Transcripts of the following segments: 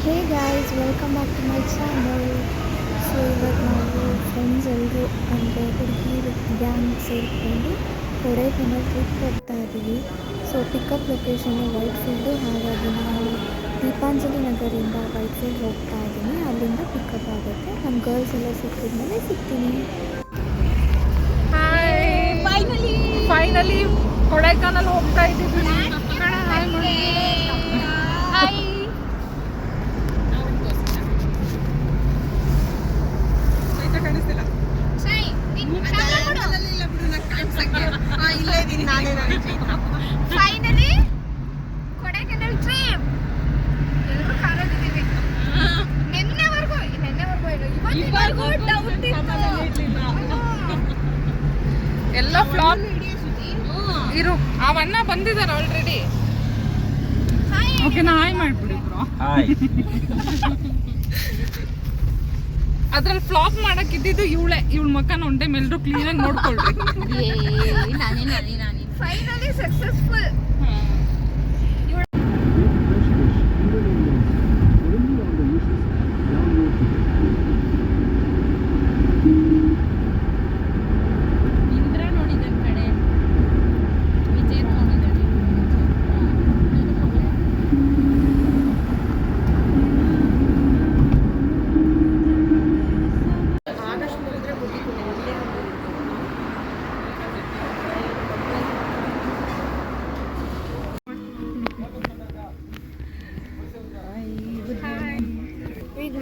Hey guys welcome back to my channel. So ಇವತ್ತು ನಾವು friends ಎಲ್ಲರೂ ಅಂದರೆ ಹುಡುಗಿ ಗ್ಯಾಂಗ್ ಸೇರಿಕೊಂಡು ಕೊಡೈಕೆನಾಲ್ ಟ್ರಿಪ್ ಹೋಗ್ತಾ ಇದ್ದೀವಿ. So pickup location white field, ಹಾಗಾಗಿ ನಾವು ದೀಪಾಂಜಲಿ ನಗರಿಂದ ವೈಟ್ ಫೀಲ್ಡ್ ಹೋಗ್ತಾ ಇದ್ದೀನಿ. ಅಲ್ಲಿಂದ ಪಿಕಪ್ ಆಗುತ್ತೆ. ನಮ್ಮ ಗರ್ಲ್ಸ್ ಎಲ್ಲ ಸಿಕ್ಕಿದ್ಮೇಲೆ ಸಿಗ್ತೀನಿ. ಫೈನಲಿ ಕೊಡೈಕನಾಲ್ ಹೋಗ್ತಾ ಇದ್ದೀವಿ. ಫೈನಲಿ ಕೊಡೈಕೆನಾಲ್ ಟ್ರಿಪ್ ಎಲ್ಲರೂ ಕಾರಲ್ಲಿದ್ದೀವಿ. ನೆನ್ನೆವರೆಗೂ ಇವತ್ತಿವರೆಗೂ ಡೌಟ್ ಇತ್ತು. ಎಲ್ಲ ಫ್ಲಾಪ್ ಇರು. ಅವನ್ನ ಬಂದಿದ್ದಾರೆ ಆಲ್ರೆಡಿ. ಓಕೆ, ನಾ ಹಾಯ್ ಮಾಡ್ಬಿಡಿ ಬ್ರೋ. ಅದ್ರಲ್ಲಿ ಫ್ಲಾಪ್ ಮಾಡಕ್ ಇದ್ದಿದ್ದು ಇವಳ ಮಕ್ಕನ ಒಂದೇ ಮೇಲ್ರು ಕ್ಲೀನ್ ಆಗಿ ನೋಡ್ಕೊಳ್ರಿ. Finally successful.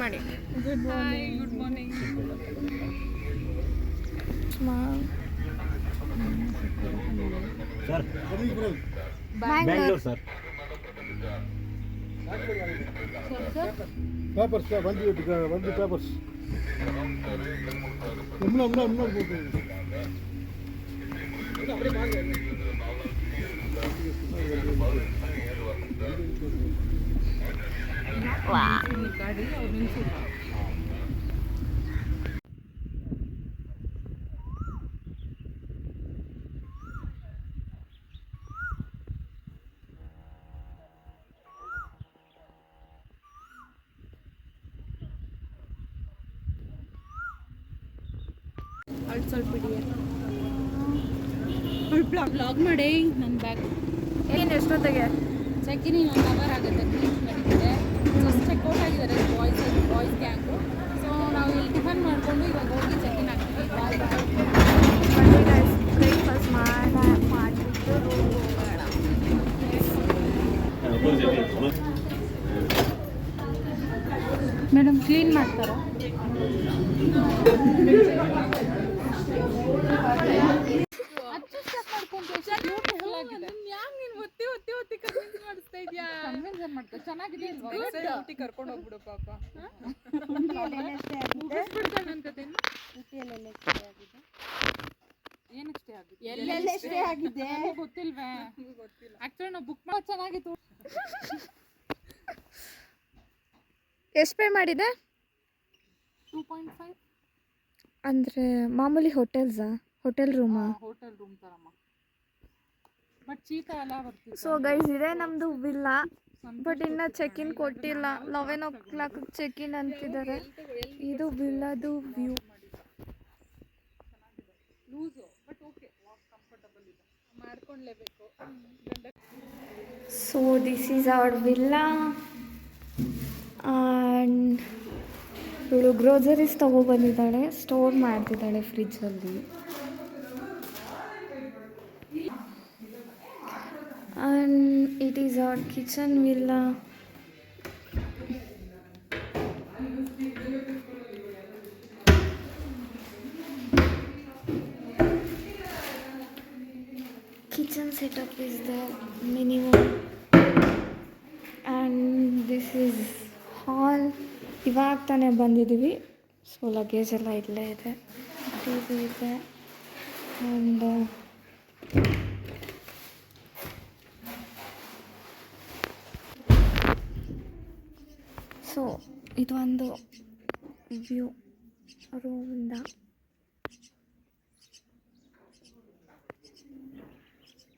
ಮಾಡಿ good morning. Sir Bangalore sir papers ಒಂದು ಪೇಪರ್ಸ್ ಗಾಡಿ ಅವ್ರು ನಿಲ್ಸಿಲ್ಲ. ಸ್ವಲ್ಪ ಬ್ಲಾಗ್ ಮಾಡಿ ನನ್ನ ಬ್ಯಾಗ್ ಏನು ಎಷ್ಟೊತ್ತಿಗೆ ಚೆಕ್ಕಿನ 1 ಅವರ್ ಆಗುತ್ತೆ. ರೀಚ್ ಮಾಡಿದ್ದಾರೆ, ಜಸ್ಟ್ ಚೆಕ್ಔಟ್ ಆಗಿದ್ದಾರೆ ಬಾಯ್ಸ್ ಗ್ಯಾಂಗು. ಸೊ ನಾವು ಇಲ್ಲಿ ಟಿಫನ್ ಮಾಡಿಕೊಂಡು ಇವಾಗ ಹೋಗಿ ಚೆಕ್ಕಿನ್ ಆಗ್ತೀವಿ. ಬ್ರೇಕ್ಫಾಸ್ಟ್ ಮಾಡಿಬಿಟ್ಟು ಹೋಗೋಣ. ಮೇಡಮ್ ಕ್ಲೀನ್ ಮಾಡ್ತಾರಾ? ಕರ್ಕೊಂಡು ಹೋಗ್ಬಿಡು ಪಾಪ. ಗೊತ್ತಿಲ್ವೇ? ಆಕ್ಚುಲಿ ನಾವು ಬುಕ್ ಮಾಡಿ ಚೆನ್ನಾಗಿತ್ತು. ಎಷ್ಟು ಪೇ ಮಾಡಿದೆ? 2.5 ಅಂದರೆ ಮಾಮೂಲಿ ಹೋಟೆಲ್ ರೂಮಾ? ಹೋಟೆಲ್ ರೂಮ್ ತರಮ್ಮ, ಬಟ್ ಚೀತಾ ಎಲ್ಲ ಬರ್ತೀವಿ. ಸೊ ಗೈಸ್, ಇದೆ ನಮ್ಮದು ವಿಲ್ಲಾ. ಬಟ್ ಇನ್ನು ಚೆಕ್-ಇನ್ ಕೊಟ್ಟಿಲ್ಲ. 11 o'clock ಚೆಕ್-ಇನ್ ಅಂತಿದ್ದಾರೆ. ಇದು ವಿಲ್ಲಾದು ವ್ಯೂ. ಮಾಡ್ಕೊಳ್ಳೇಬೇಕು. So this is our villa. And ಇವಳು ಗ್ರೋಸರೀಸ್ ತೊಗೊಬಂದಿದ್ದಾಳೆ, ಸ್ಟೋರ್ ಮಾಡ್ತಿದ್ದಾಳೆ ಫ್ರಿಜ್ಜಲ್ಲಿ. And it is our kitchen villa. Kitchen setup is the minimum, and this is hall. ಇವಾಗ ತಾನೇ ಬಂದಿದ್ದೀವಿ. ಸೊ ಲಗೇಜ್ ಎಲ್ಲ ಇಲ್ಲೇ ಇದೆ. ಟಿವಿ ಇದೆ. ಆ್ಯಂಡ್ ಸೊ ಇದೊಂದು ವ್ಯೂ ರೂಮಿಂದ.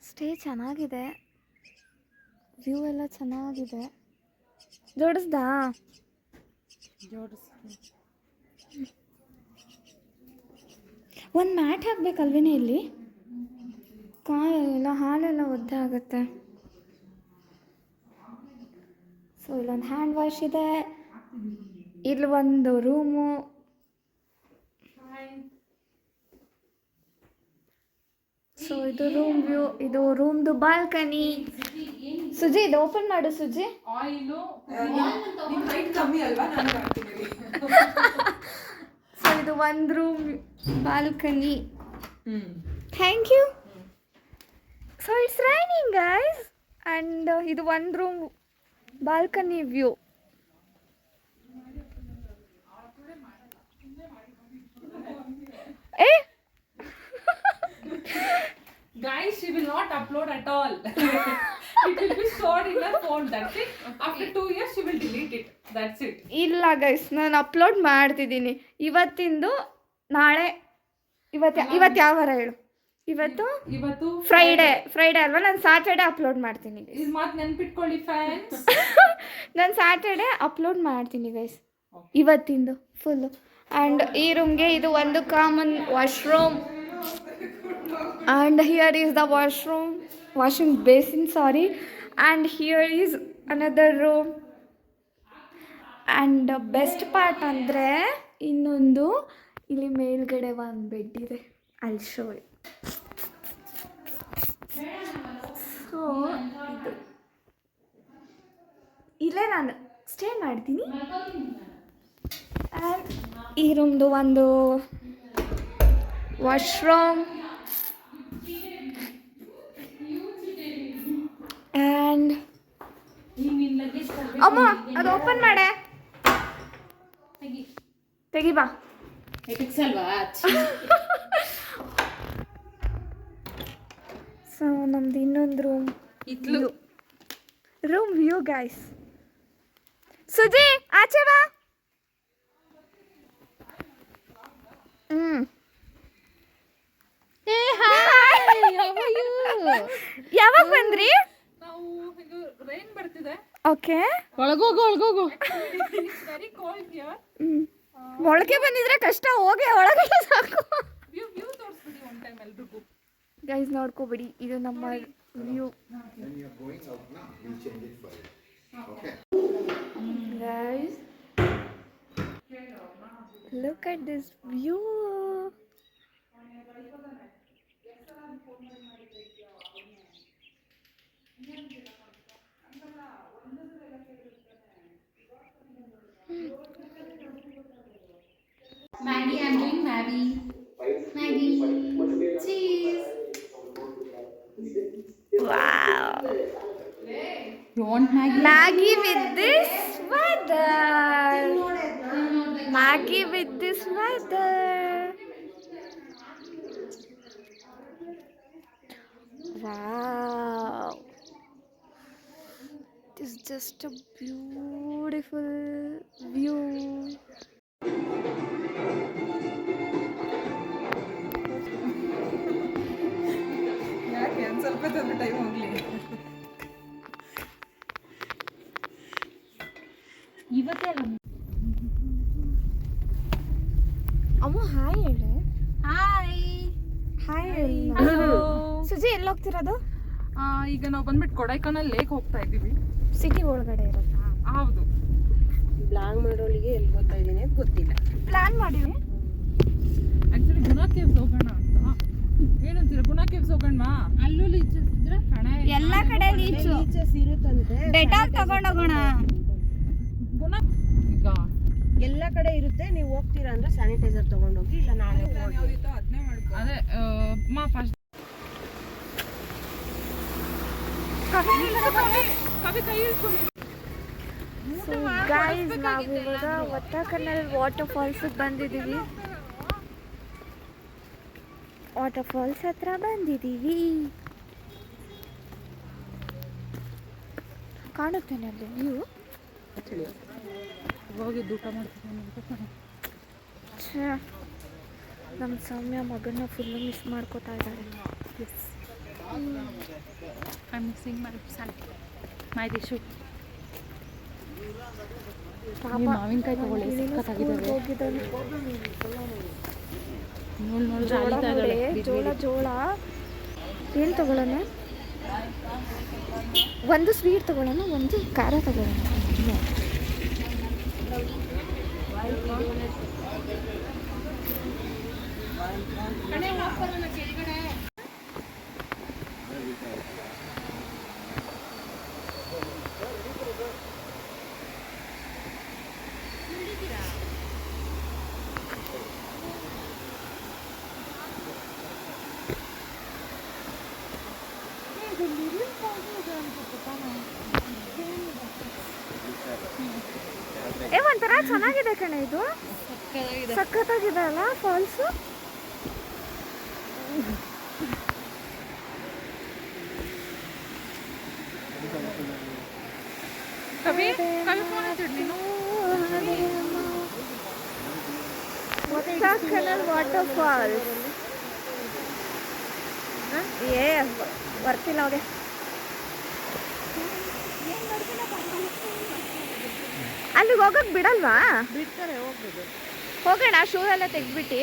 ಸ್ಟೇ ಚೆನ್ನಾಗಿದೆ, ವ್ಯೂ ಎಲ್ಲ ಚೆನ್ನಾಗಿದೆ. ಜೋಡಿಸ್ದಾ? ಒಂದು ಮ್ಯಾಟ್ ಹಾಕ್ಬೇಕಲ್ವೇನೆ ಇಲ್ಲಿ ಕಾಲೆಲ್ಲ ಹಾಲೆಲ್ಲ ಒದ್ದೆ ಆಗುತ್ತೆ. ಸೊ ಇಲ್ಲೊಂದು ಹ್ಯಾಂಡ್ ವಾಶ್ ಇದೆ, ಇಲ್ಲಿ ಒಂದು ರೂಮು. ಸೊ ಇದು ರೂಮ್ ವ್ಯೂ, ಇದು ರೂಮ್ದು ಬಾಲ್ಕನಿ. ಸುಜಿ ಇದು ಓಪನ್ ಮಾಡು ಸುಜಿ. ಸೊ ಇದು ಒಂದು room balcony. Thank you. So it's raining guys and ಇದು ಒಂದು ರೂಮ್ ಬಾಲ್ಕನಿ ವ್ಯೂ. ಏ Guys, she will not upload at all. It will be stored in her phone. That's it. After 2 years, she will delete it. That's it. ಇಲ್ಲ guys, ನಾನು upload ಮಾಡ್ತಿದ್ದೀನಿ ಇವತ್ತಿಂದು. ನಾಳೆ ಇವತ್ತು ಯಾವ ವಾರ ಹೇಳು? ಇವತ್ತು ಫ್ರೈಡೇ ಅಲ್ವಾ? ನಾನು ಸ್ಯಾಟರ್ಡೆ ಅಪ್ಲೋಡ್ ಮಾಡ್ತೀನಿ. ಇದು ಮಾತು ನೆನ್ಪಿಟ್ಕೊಳ್ಳಿ ಫ್ಯಾನ್ಸ್. ನಾನು ಸ್ಯಾಟರ್ಡೆ ಅಪ್ಲೋಡ್ ಮಾಡ್ತೀನಿ ಗೈಸ್ ಇವತ್ತಿಂದು ಫುಲ್ಲು. ಆ್ಯಂಡ್ ಈ ರೂಮ್ಗೆ ಇದು ಒಂದು common washroom. And here is the washing basin, sorry. And here is another room. And the best part ಅಂದರೆ ಇನ್ನೊಂದು, ಇಲ್ಲಿ ಮೇಲ್ಗಡೆ ಒಂದು ಬೆಡ್ ಇದೆ. I'll show you. ಸೊ ಇದು ಇಲ್ಲೇ ನಾನು ಸ್ಟೇ ಮಾಡ್ತೀನಿ. ಆ್ಯಂಡ್ ಈ ರೂಮ್ದು ಒಂದು ವಾಶ್ರೂಮ್. ಆ್ಯಂಡ್ ಅಮ್ಮ ಅದು ಓಪನ್ ಮಾಡೆ, ತೆಗಿ ಬಾ. ಸೊ ನಮ್ದು ಇನ್ನೊಂದು ರೂಮ್ ವ್ಯೂ ಗೈಸ್. ಸುಜಿ ಆಚೆ ಬಾ. ಯಾವಾಗ ಬಂದ್ರಿ? ನಾವು ಇದು ರೈನ್ ಬರ್ತಿದೆ. ಓಕೆ, ಒಳಗೋಗು. Very cold here. ಒಳಗೆ ಬಂದಿದ್ರೆ ಕಷ್ಟ, ಹೋಗಿ ಒಳಗೆ ಸಾಕು. ವ್ಯೂ ತೋರಿಸ್ಬಿಡಿ ಒನ್ ಟೈಮ್ ಎಲ್ರಿಗೂ. ಗೈಸ್ ನೋಡ್ಕೋಬಿಡಿ, ಇದು ನಮ್ಮ view. Guys look at this view. Maggie, I'm doing Maggie. Cheese. Wow. You want Maggie? Maggie with this weather. Maggie with this weather. Wow. It is just a beautiful view. ಯಾಕೆ ಒಂದು ಸ್ವಲ್ಪ time ಹೋಗ್ಲಿ. ಅಮ್ಮ hi ಹೇಳು. Hi ಹೇಳು. ಸುಜಿ ಎಲ್ಲಿ ಹೋಗ್ತಿರೋದು? ಈಗ ನಾವು ಬಂದ್ಬಿಟ್ಟು ಕೊಡೈಕನಲ್ ಲೇಕ್ ಹೋಗ್ತಾ ಇದ್ದೀವಿ. ಸಿಟಿ ಒಳಗಡೆ ಇರುತ್ತಾ? ಹೌದು. ಬ್ಲಾಗ್ ಮಾಡೋಳಿಗೆ ಎಲ್ಲಿ ಗೊತ್ತಾ ಇದ್ದೀನಿ ಗೊತ್ತಿಲ್ಲ. ಪ್ಲಾನ್ ಮಾಡಿವಿ ಆಕ್ಚುಲಿ ಗುಣಾ ಕೇವ್ಸ್ ಹೋಗೋಣ ಅಂತ. ಏನಂತೀರ? ಗುಣಾ ಕೇವ್ಸ್ ಹೋಗೋಣ. ಅಲ್ಲೂ ಲೀಚಸ್ ಇದ್ರೆ ಕಣೆ ಎಲ್ಲ ಕಡೆ ಲೀಚು ಬೀಚಸ್ ಇರುತ್ತಂತೆ. ಡೆಟಾಲ್ ತಗೊಂಡೋಗೋಣ. ಗುಣಾ ಈಗ ಎಲ್ಲ ಕಡೆ ಇರುತ್ತೆ. ನೀವು ಹೋಗ್ತೀರಾ ಅಂದ್ರೆ ಸ್ಯಾನಿಟೈಸರ್ ತಗೊಂಡೋಗಿ, ಇಲ್ಲ ನಾಳೆ ಹೋಗಿ. ಅದೇ ಮಾ ಫಸ್ಟ್ ಸೊ ಗೈಸ್ ನಾವು ಇವಾಗ ವತ್ತಕನಲ್ ವಾಟರ್ ಫಾಲ್ಸಿಗೆ ಬಂದಿದ್ದೀವಿ. ವಾಟರ್ ಫಾಲ್ಸ್ ಹತ್ರ ಬಂದಿದ್ದೀವಿ. ಕಾಣುತ್ತೇನೆ ಅಲ್ಲಿ ವ್ಯೂ. ಹೋಗಿದ್ದು ಊಟ ಮಾಡ್ತೀನಿ. ನಮ್ಮ ಸೌಮ್ಯ ಮಗನ ಫುಲ್ಲು ಮಿಸ್ ಮಾಡ್ಕೋತಾ ಇದ್ದಾರೆ. I'm missing my son, my Dishu. ಈ ಮಾವಿನಕಾಯಿ ತಗೊಳ್ಳಿ, ಸಖತ್ತಾಗಿದ್ದಾವೆ. ಹೋಗಿದ್ದಾನೆ. ನೋಡು ಜೋಳ ನೋಡಿ, ಜೋಳ ಏನು ತಗೊಳ್ಳೋಣ? ಒಂದು ಸ್ವೀಟ್ ತಗೊಳ್ಳೋಣ, ಒಂದು ಖಾರ ತಗೊಳ್ಳೋಣ. ಒಂಥರ ಚೆನ್ನಾಗಿದೆ ಕಣೆ ಇದು, ಸಖತ್ತಾಗಿದೆ ಅಲ್ಲ ಫಾಲ್ಸು. ಕನಲ್ ವಾಟರ್ ಫಾಲ್ಸ್ ಬರ್ತಿಲ್ಲ ಅವ್ರೆ. ಅಲ್ಲಿಗೆ ಹೋಗಕ್ ಬಿಡಲ್ವಾ? ಬಿಡ್ತಾರೆ, ಹೋಗ್ಬೋದು. ಹೋಗೋಣ, ಶೂ ಎಲ್ಲ ತೆಗ್ದ್ಬಿಟ್ಟು.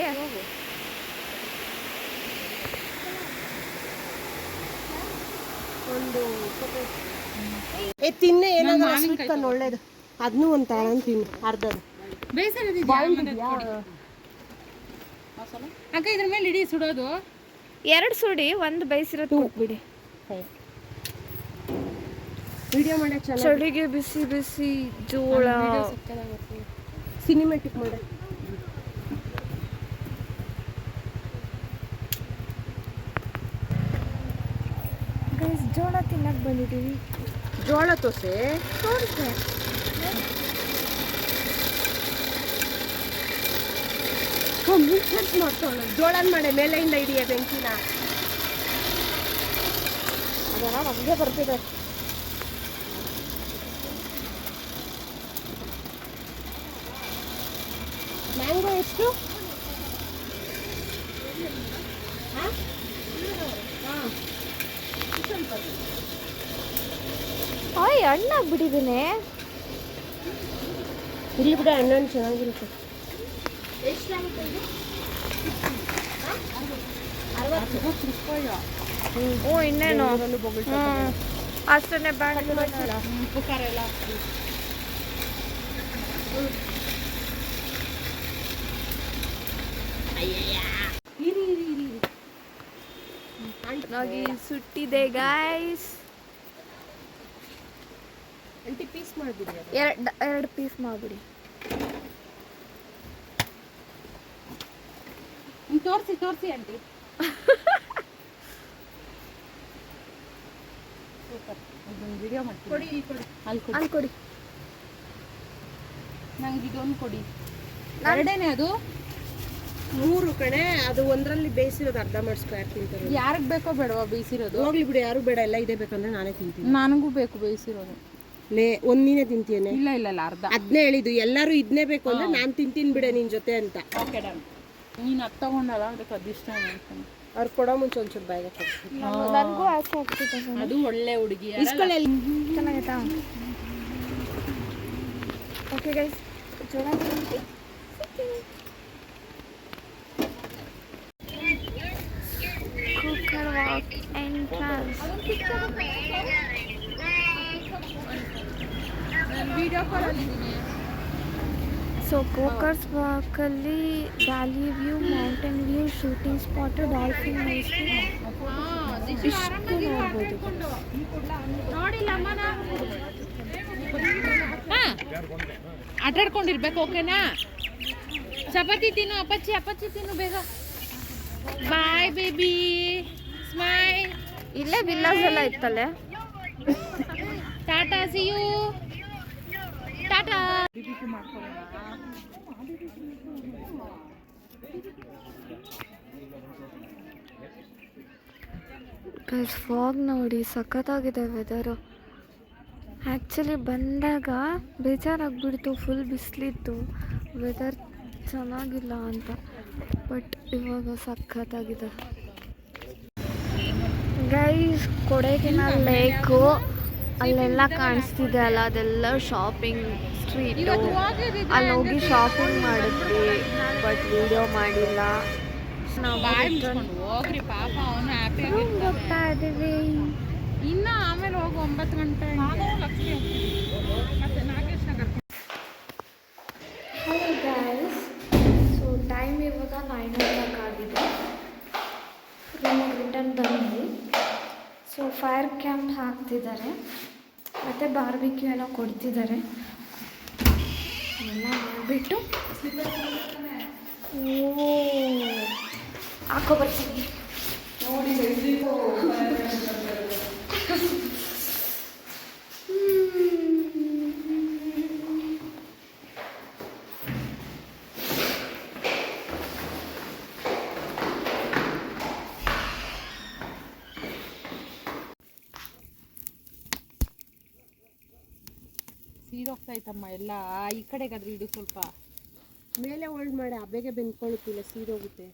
ಒಂದು ತಿನ್ನೆ ಏನಾದ್ರು ಸ್ವೀಟ್ ಕಣ್ಣು ಒಳ್ಳೇದು, ಅದನ್ನೂ ಒಂದು ತಗೊಂಡು ತಿನ್ನು ಅರ್ಧದು. ಅಕ್ಕ ಇದ್ರ ಮೇಲೆ ಇಡೀ ಸುಡೋದು 2 ಸುಡಿ, 1 ಬೇಯಿಸಿರೋದು ಬಿಡಿ. ವಿಡಿಯೋ ಮಾಡಕ್ಕೆ ಚೆನ್ನಾಗಿ, ಚಳಿಗೆ ಬಿಸಿ ಬಿಸಿ ಜೋಳ. ಸಿನಿಮೆಟಿಕ್ ಮಾಡೆ. ಗೈಸ್, ಜೋಳ ತಿನ್ನಕ್ಕೆ ಬಂದಿದ್ದೀವಿ. ಜೋಳ ದೋಸೆ ತೋರಿಸ್ದೆ. ಮಾಡ್ಕೊಳ್ಳೋಣ. ಜೋಳನ ಮಾಡೆ ಮೇಲೆಯಿಂದ ಹಿಡಿಯ ಬೆಂಕಿನ. ಅದೆಲ್ಲ ನಮಗೆ ಬರ್ತಿದೆ. ಮ್ಯಾಂಗೋ ಎಷ್ಟು? ಆಯ್ ಹಣ್ಣಾಗ್ಬಿಟ್ಟಿದ್ದೀನಿ. ಇಲ್ಲಿ ಬಿಡ, ಹಣ್ಣು ಚೆನ್ನಾಗಿರುತ್ತೆ. ಓ ಇನ್ನೇನು ಅಷ್ಟೇ ಬೇಡ. ಉಪ್ಪು ಖಾರ ಎಲ್ಲ ಹಾಗಾಗಿ ಸುಟ್ಟಿದೆ ಗೈಸ್. ಪೀಸ್ ಮಾಡಿಬಿಡಿ, 2 ಪೀಸ್ ಮಾಡಿಬಿಡಿ. ತೋರಿಸಿ ಆಂಟಿ. ಸೂಪರ್. ಇದೊಂದು ವಿಡಿಯೋ ಮಾಡ್ತೀನಿ. ಕೊಡಿ ಅಲ್ಲಿ ಕೊಡಿ. ನಂಗೆ ಇದೊಂದು ಕೊಡಿ. ಎರಡೇನೆ ಅದು 3 ಕಣೆ. ಅದು ಒಂದರಲ್ಲಿ ಬೇಯಿಸಿರೋದು ಅರ್ಧ ಮಾಡಿಸ್ಕೊ. ಯಾರು ತಿಂತಾರೆ? ಯಾರಿಗೆ ಬೇಕೋ ಬೇಡವಾ ಬೇಯಿಸಿರೋದು? ಹೋಗ್ಲಿ ಬಿಡಿ, ಯಾರು ಬೇಡ. ಎಲ್ಲ ಇದೆ ಬೇಕಂದ್ರೆ ನಾನೇ ತಿಂತೀನಿ. ನನಗೂ ಬೇಕು ಬೇಯಿಸಿರೋದು. ಒಂದ್ ನೀನೇ ತಿಂತೀಯೇನೆ? ಇಲ್ಲ ಅರ್ಧ. ಅದನ್ನೇ ಹೇಳಿದ್ದು, ಎಲ್ಲರೂ ಇದನ್ನೇ ಬೇಕು ಅಂದ್ರೆ ನಾನು ತಿಂತೀನಿ ಬಿಡೆ ನಿನ್ ಜೊತೆ ಅಂತ. Okay done. ನೀನು ಅದು ತಗೊಂಡಲ್ಲ, ಅದಕ್ಕೆ ಅದಿಷ್ಟ ಮಾಡ್ತೀನಿ. ಅವ್ರು ಕೊಡೋ ಮುಂಚೆ ಒಂಚೂರು ಬಾಯಿಗೆ ನನಗೂ ಆಸೆ ಆಗ್ತಿದೆ. ಅದು ಒಳ್ಳೆ ಹುಡುಗಿ. ಚೆನ್ನಾಗೈತಾ? ಓಕೆ ಗೈಸ್, ಜೋಳ ಕುಕ್ಕರ್ ವಾಕ್ ಎಂಟ್ರನ್ಸ್. ವಿಡಿಯೋ ಕಾಲಲ್ಲಿದ್ದೀನಿ. ಸೊ ಕೋಕರ್ಸ್ ವಾಕಲ್ಲಿ valley view, mountain view, shooting spot, dolphin ಇಷ್ಟು ನೋಡ್ಬೋದು. ಆಟಾಡ್ಕೊಂಡಿರ್ಬೇಕು. ಓಕೆನಾ? ಚಪಾತಿ ತಿನ್ನು, ಅಪ್ಪಚ್ಚಿ ತಿನ್ನು ಬೇಗ. Bye baby, smile. ಇಲ್ಲೇ ವಿಲ್ಲಾಸ್ ಎಲ್ಲ ಇತ್ತಲ್ಲೇ. Tata, see you, tata. Fog ನೋಡಿ, ಸಖತ್ತಾಗಿದೆ ವೆದರು. ಆ್ಯಕ್ಚುಲಿ ಬಂದಾಗ ಬೇಜಾರಾಗ್ಬಿಡ್ತು, ಫುಲ್ ಬಿಸಿಲಿತ್ತು, ವೆದರ್ ಚೆನ್ನಾಗಿಲ್ಲ ಅಂತ. ಬಟ್ ಇವಾಗ ಸಖತ್ತಾಗಿದೆ ಗೈಸ್. ಕೊಡೈಕೆನಾಲ್ ಲೇಕು ಅಲ್ಲೆಲ್ಲ ಕಾಣಿಸ್ತಿದೆ ಅಲ್ಲ, ಅದೆಲ್ಲ ಶಾಪಿಂಗ್ ಸ್ವೀಟು ಇವತ್ತು ಹೋಗಿದ್ದಿದ್ರೆ ಅಲ್ಲಿ ಹೋಗಿ ಶಾಪಿಂಗ್ ಮಾಡಿದ್ವಿ ಬಟ್ ವಿಡಿಯೋ ಮಾಡಿಲ್ಲ ನಾವು ಬಾಯ್ ಮುಚ್ಕೊಂಡು ಹೋಗ್ರಿ ಪಾಪ ಅವನು ಹ್ಯಾಪಿ ಹೋಗ್ತಾ ಇದ್ದೀವಿ. ಇನ್ನು ಆಮೇಲೆ ಹೋಗು 9 ಗಂಟೆ ಲಕ್ಷ್ಮಿ ಮತ್ತೆ Nagesh Nagar. Hello guys, so time ಇವಾಗ 9 ಆಗಿದೆ. ರೂಮಿಗೆ ರಿಟರ್ನ್ ಬಂದ್ವಿ. ಸೊ ಫೈರ್ ಕ್ಯಾಂಪ್ ಹಾಕ್ತಿದ್ದಾರೆ ಮತ್ತು ಬಾರ್ಬಿಕ್ಯೂ ಏನೋ ಕೊಡ್ತಿದ್ದಾರೆ. ಎಲ್ಲ ಮಾಡಿಬಿಟ್ಟು ಹಾಕೋಬರ್ತೀನಿ. ಸೀದೋಗ್ತಾಯ್ತಮ್ಮ ಎಲ್ಲ ಈ ಕಡೆಗಾದ್ರೆ ಇಡು ಸ್ವಲ್ಪ ಮೇಲೆ ಹೋಲ್ಡ್ ಮಾಡಿ ಹಬೆಗೆ ಬೆಂದ್ಕೊಳ್ಳುತ್ತಿಲ್ಲ, ಸೀದೋಗುತ್ತೆ.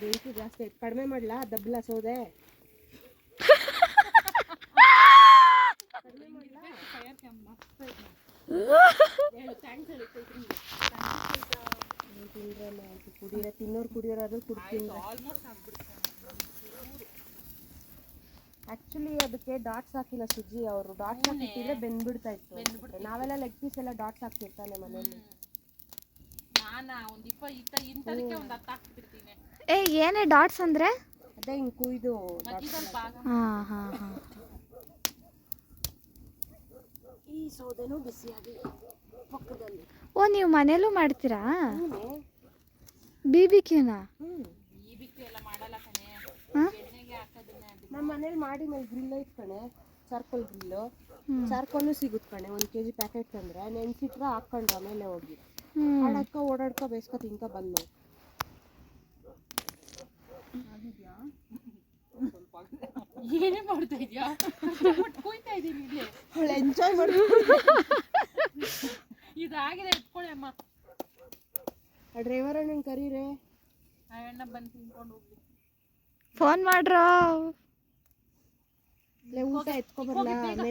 ಬೆಂಕಿ ಜಾಸ್ತಿ ಆಯ್ತು, ಕಡಿಮೆ ಮಾಡಲಾ? ದಬ್ಬಲ ಸೌದೆ ಕುಡಿಯೋ ತಿನ್ನೋರು ಕುಡಿಯೋರಾದ್ರೂ ಕುಡ್ತೀನಿ. ಆಕ್ಚುಲಿ ಅದಕ್ಕೆ ಡಾಟ್ಸ್ ಹಾಕಿಲ್ಲ ಸುಜ್ಜಿ ಅವರು. ಡಾಟ್ಸ್ ಹಾಕಿಟ್ಟಿದ್ರೆ ಬೆಂದ್ಬಿಡ್ತಾ ಇತ್ತು. ನಾವೆಲ್ಲ ಲೆಗ್ ಪೀಸ್ ಎಲ್ಲ ಡಾಟ್ಸ್ ಹಾಕ್ತಿರ್ತಾನೆ ಮನೇಲಿ. ನಾನಾ ಒಂದು ಇಂಥದಕ್ಕೆ ಒಂದು 10 ಹಾಕ್ತಿರ್ತೀನಿ. ಏನೇ ಡಾಟ್ಸ್ ಅಂದರೆ? ಅದೇ ಹಿಂಗೆ ಕುಯ್ದು ಹಾಂ ಹಾಂ ಹಾಂ. ಈ ಸೌದೆನೂ ಬಿಸಿಯಾಗಿ ಪಕ್ಕದಲ್ಲಿ. ಓ, ನೀವು ಮನೇಲೂ ಮಾಡ್ತೀರಾ BBQನ? ಎಲ್ಲ ಮಾಡಲ್ಲ ಕಣೆ, ಹಾಂ, ಎಣ್ಣೆಗೆ ಹಾಕೋದನ್ನೇ. ನಮ್ಮ ಮನೇಲಿ ಮಾಡಿ ಮೇಲೆ ಗ್ರಿಲ್ ಐತ್ ಕಣೆ, ಚಾರ್ಕೋಲ್ ಗ್ರಿಲ್ಲು. ಚಾರ್ಕೋಲು ಸಿಗುತ್ತೆ ಕಣೆ. 1 kg ಪ್ಯಾಕೆಟ್ ತಂದ್ರೆ ನೆನ್ಸಿಟ್ರೆ ಹಾಕ್ಕೊಂಡ್ರೆ ಆಮೇಲೆ ಹೋಗಿ ಆಡಕ್ಕ ಓಡಾಡ್ಕೊ ಬೇಯಿಸ್ಕೊ ತಿನ್ಕೊ ಬಂದ್ ನಾವು. ಏನೇ ಮಾಡ್ತಾ ಇದೆಯಾ? ಕೊಯ್ತಾ ಇದ್ದೀನಿ ಇಲ್ಲಿ. ಅವಳು ಎಂಜಾಯ್ ಮಾಡಿ. ಇದಾಗಿದೆ, ಎತ್ಕೊಳ್ಳಿ ಅಮ್ಮ. ಆ ಡ್ರೈವರ್ ಅಣ್ಣನ ಕರೀರೆ, ಆ ಅಣ್ಣ ಬಂದು ತಿನ್ಕೊಂಡು ಹೋಗ್ಲಿ. ಫೋನ್ ಮಾಡ್ರೋ. ಊಟ ಎತ್ಕೊ ಬರಲ್ಲ ಆಮೇಲೆ